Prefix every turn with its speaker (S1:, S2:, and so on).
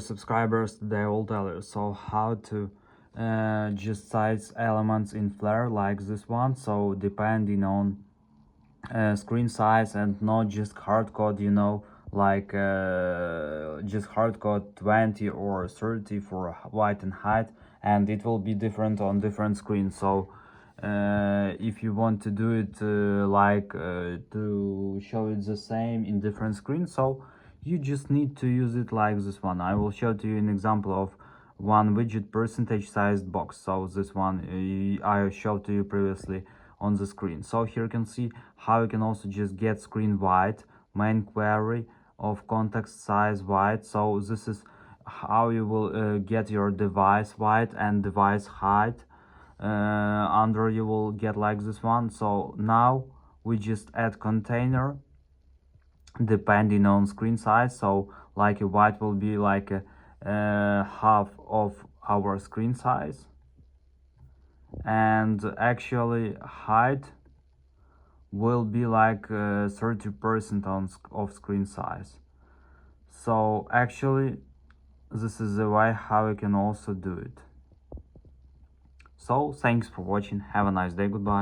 S1: Subscribers, they will tell you so how to just size elements in Flutter like this one. So depending on screen size and not just hard code, you know, like just hard code 20 or 30 for height and height, and it will be different on different screens. So if you want to do it to show it the same in different screens, so you just need to use it like this one. I will show to you an example of one widget percentage sized box. So this one I showed to you previously on the screen. So here you can see how you can also just get screen wide, main query of context size wide. So this is how you will get your device wide and device height. Under you will get like this one. So now we just add container depending on screen size. So like a white will be like a half of our screen size, and actually height will be like 30% of screen size. So actually this is the way how you can also do it. So thanks for watching, have a nice day, goodbye.